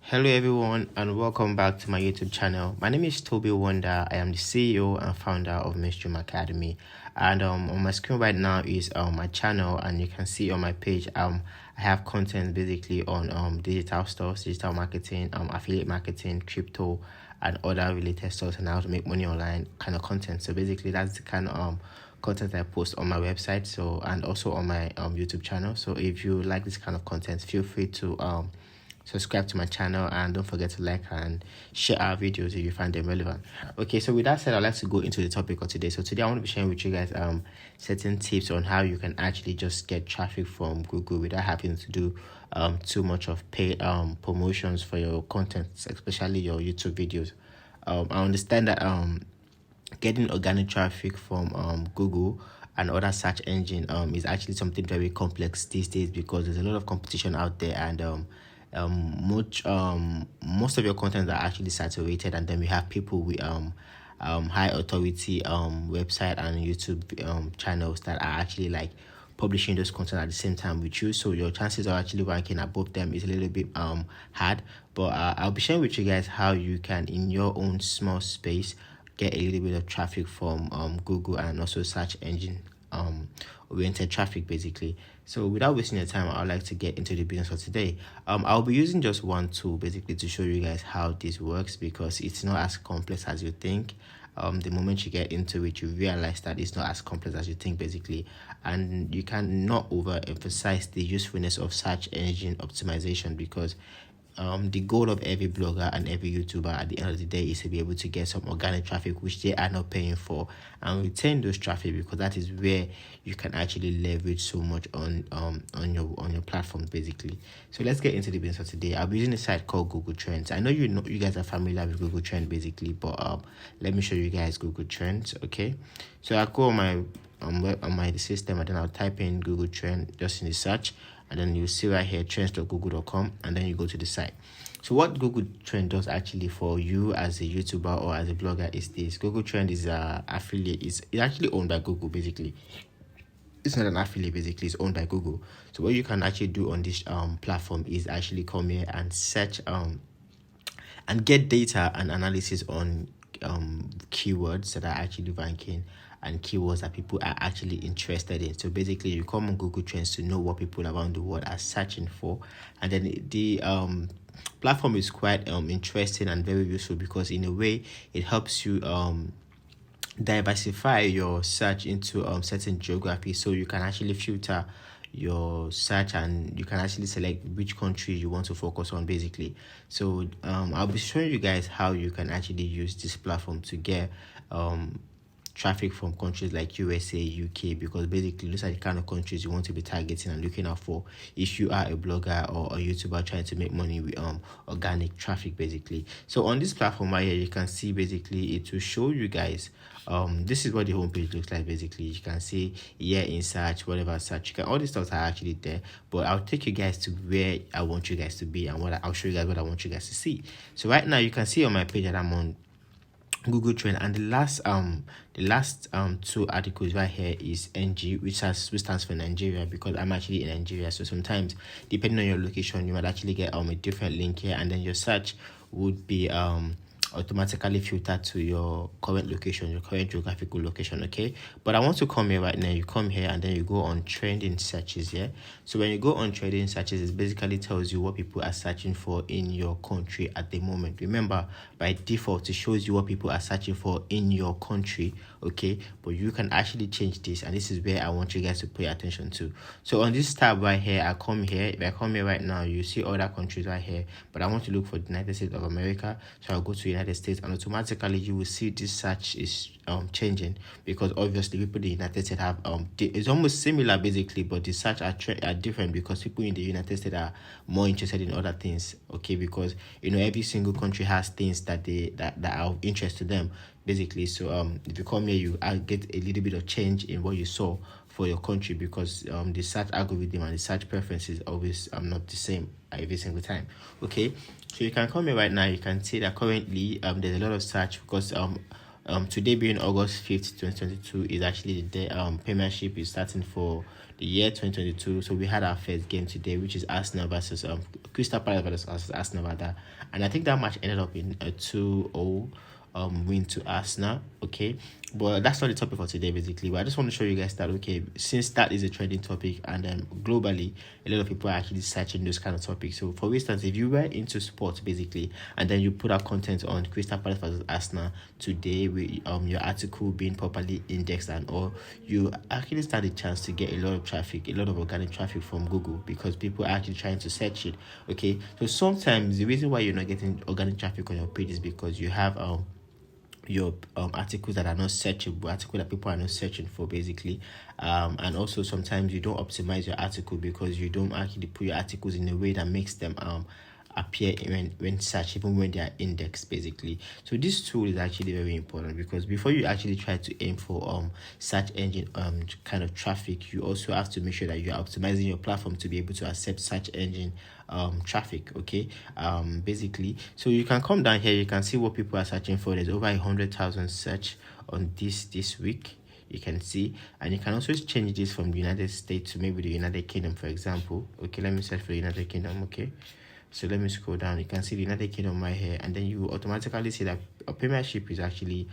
Hello everyone and welcome back to my YouTube channel. My name is Toby Wonder. I am the CEO and founder of Mainstream Academy, and on my screen right now is my channel, and you can see on my page I have content basically on digital stores, digital marketing, affiliate marketing, crypto and other related stuff, and how to make money online kind of content. So basically that's the kind of content I post on my website, so and also on my YouTube channel. So if you like this kind of content, feel free to subscribe to my channel, and don't forget to like and share our videos if you find them relevant. Okay, so with that said, I'd like to go into the topic of today. So today I want to be sharing with you guys certain tips on how you can actually just get traffic from Google without having to do too much of paid promotions for your content, especially your YouTube videos. I understand that getting organic traffic from Google and other search engine is actually something very complex these days, because there's a lot of competition out there, and most of your content are actually saturated, and then we have people with high authority website and YouTube channels that are actually like publishing those content at the same time with you, so your chances of actually ranking above them is a little bit hard. But I'll be sharing with you guys how you can, in your own small space, get a little bit of traffic from Google and also search engine oriented traffic basically. So without wasting your time, I'd like to get into the business for today. I'll be using just one tool basically to show you guys how this works, because it's not as complex as you think. The moment you get into it, you realize that it's not as complex as you think basically, and you cannot overemphasize the usefulness of search engine optimization, because the goal of every blogger and every YouTuber at the end of the day is to be able to get some organic traffic which they are not paying for, and retain those traffic, because that is where you can actually leverage so much on your platform basically. So let's get into the business of today. I'll be using a site called Google Trends. I know you guys are familiar with Google Trends basically, but let me show you guys Google Trends. Okay, so I'll go on my system, and then I'll type in Google Trend just in the search, and then you'll see right here trends.google.com, and then you go to the site. So what Google Trend does actually for you as a YouTuber or as a blogger is this. Google Trend is affiliate, it's actually owned by Google basically. It's not an affiliate basically, it's owned by Google. So what you can actually do on this platform is actually come here and search and get data and analysis on keywords that are actually ranking, and keywords that people are actually interested in. So basically you come on Google Trends to know what people around the world are searching for, and then the platform is quite interesting and very useful, because in a way it helps you diversify your search into certain geography, so you can actually filter your search and you can actually select which country you want to focus on basically. So I'll be showing you guys how you can actually use this platform to get traffic from countries like USA, UK, because basically those are the kind of countries you want to be targeting and looking out for if you are a blogger or a YouTuber trying to make money with organic traffic basically. So on this platform right here, you can see basically it will show you guys this is what the homepage looks like basically. You can see here in search, whatever search, you can, all these stuff are actually there, but I'll take you guys to where I want you guys to be, and I'll show you guys what I want you guys to see. So right now you can see on my page that I'm on Google Trend, and the last two articles right here is NG, which stands for Nigeria, because I'm actually in Nigeria. So sometimes depending on your location, you might actually get a different link here, and then your search would be automatically filtered to your current location, your current geographical location. Okay, but I want to come here right now. You come here and then you go on trending searches here. So when you go on trending searches, it basically tells you what people are searching for in your country at the moment. Remember, by default it shows you what people are searching for in your country. Okay, but you can actually change this, and this is where I want you guys to pay attention to. So on this tab right here, I come here. If I come here right now, you see other countries right here, but I want to look for the United States of America, so I'll go to United States, and automatically you will see this search is changing, because obviously people in the United States have it's almost similar basically, but the search are different, because people in the United States are more interested in other things. Okay, because every single country has things that are of interest to them basically. So if you come here, you get a little bit of change in what you saw for your country, because the search algorithm and the search preferences always not the same every single time. Okay, so you can come here right now. You can see that currently there's a lot of search, because Today being August 5th 2022 is actually the day Premiership is starting for the year 2022. So we had our first game today, which is Arsenal versus Crystal Palace versus Arsenal rather, and I think that match ended up in a 2-0 win to Arsenal. Okay, but that's not the topic for today basically. But I just want to show you guys that, okay, since that is a trending topic, and globally a lot of people are actually searching those kind of topics. So for instance, if you were into sports basically, and then you put out content on Crystal Palace versus Arsenal today with your article being properly indexed and all, you actually stand a chance to get a lot of traffic, a lot of organic traffic from Google, because people are actually trying to search it. Okay, so sometimes the reason why you're not getting organic traffic on your page is because you have your articles that are not searchable, articles that people are not searching for basically, and also sometimes you don't optimize your article because you don't actually put your articles in a way that makes them appear when searched, even when they are indexed basically. So this tool is actually very important, because before you actually try to aim for search engine kind of traffic, you also have to make sure that you are optimizing your platform to be able to accept search engine traffic. Okay, basically, so you can come down here, you can see what people are searching for. There's over 100,000 search on this week, you can see, and you can also change this from the United States to maybe the United Kingdom, for example. Okay, let me search for the United Kingdom. Okay, so let me scroll down, you can see the United Kingdom right here, and then you automatically see that a Premiership is actually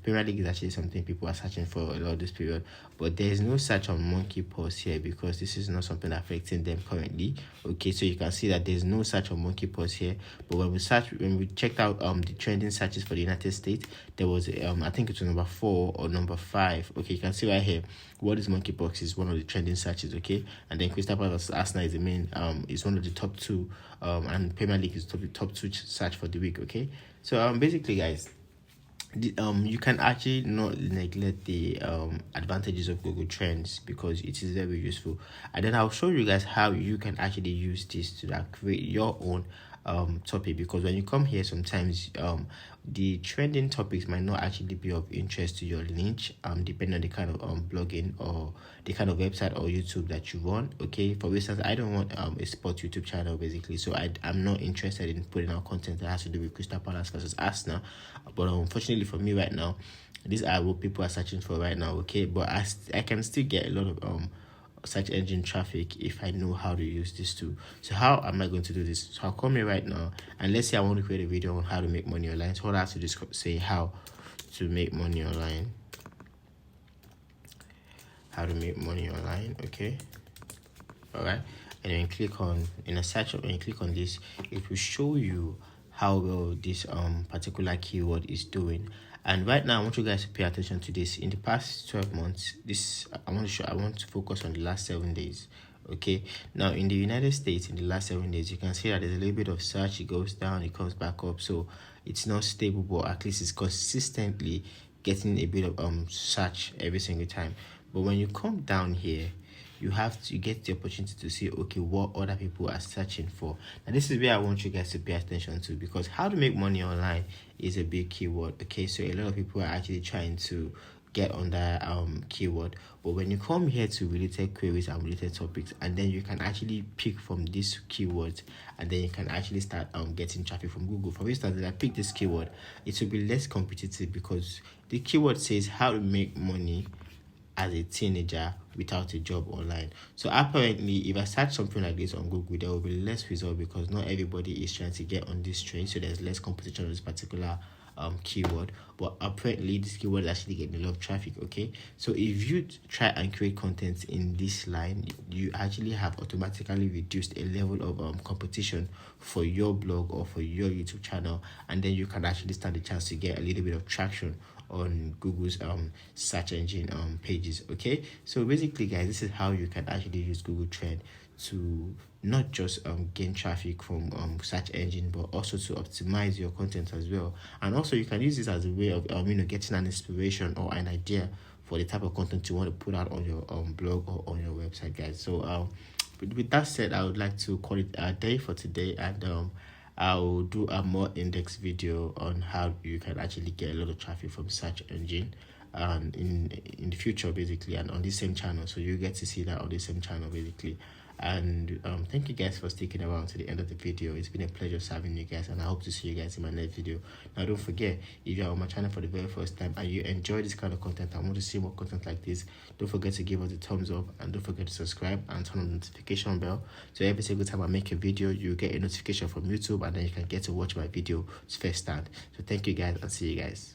Premier League is actually something people are searching for a lot of this period. But there is no search on monkey paws here, because this is not something affecting them currently. Okay, so you can see that there's no search on monkey paws here. But when we checked out the trending searches for the United States, there was I think it was number 4 or number 5. Okay, you can see right here, what is monkeypox is one of the trending searches. Okay, and then Crystal Palace versus Arsenal is the main is one of the top 2, and Premier League is the top 2 search for the week. Okay, so basically guys, you can actually not neglect the advantages of Google Trends, because it is very useful. And then I'll show you guys how you can actually use this to create your own topic, because when you come here, sometimes the trending topics might not actually be of interest to your niche, depending on the kind of blogging or the kind of website or YouTube that you run. Okay, for instance, I don't want a sports YouTube channel basically, so I'm not interested in putting out content that has to do with Crystal Palace versus Arsenal. But unfortunately for me right now, these are what people are searching for right now. Okay, but I can still get a lot of search engine traffic if I know how to use this tool. So how am I going to do this? So I'll come here right now, and let's say I want to create a video on how to make money online. So I'll have to just say how to make money online. How to make money online. Okay, all right, and then click on in a search. When you click on this, it will show you how well this particular keyword is doing. And right now I want you guys to pay attention to this. In the past 12 months, I want to focus on the last 7 days. Okay, now in the United States, in the last 7 days, you can see that there's a little bit of search. It goes down, it comes back up, so it's not stable, but at least it's consistently getting a bit of search every single time. But when you come down here, you get the opportunity to see, okay, what other people are searching for. And this is where I want you guys to pay attention to, because how to make money online is a big keyword. Okay, so a lot of people are actually trying to get on that keyword. But when you come here to related queries and related topics, and then you can actually pick from these keywords, and then you can actually start getting traffic from Google. For instance, if I pick this keyword, it will be less competitive, because the keyword says how to make money as a teenager without a job online. So apparently, if I search something like this on Google, there will be less result, because not everybody is trying to get on this train, so there's less competition on this particular keyword. But apparently this keyword is actually getting a lot of traffic. Okay, so if you try and create content in this line, you actually have automatically reduced a level of competition for your blog or for your YouTube channel, and then you can actually stand a chance to get a little bit of traction on Google's search engine pages. Okay, so basically guys, this is how you can actually use Google Trend to not just gain traffic from search engine, but also to optimize your content as well. And also you can use this as a way of getting an inspiration or an idea for the type of content you want to put out on your blog or on your website, guys. So with that said, I would like to call it a day for today, and I'll do a more in-depth video on how you can actually get a lot of traffic from search engine in the future basically, and on the same channel. So you get to see that on the same channel basically. And thank you guys for sticking around to the end of the video. It's been a pleasure serving you guys, and I hope to see you guys in my next video. Now don't forget, if you are on my channel for the very first time and you enjoy this kind of content and want to see more content like this, don't forget to give us a thumbs up, and don't forget to subscribe and turn on the notification bell, so every single time I make a video you get a notification from YouTube, and then you can get to watch my video first start. So thank you guys, and see you guys.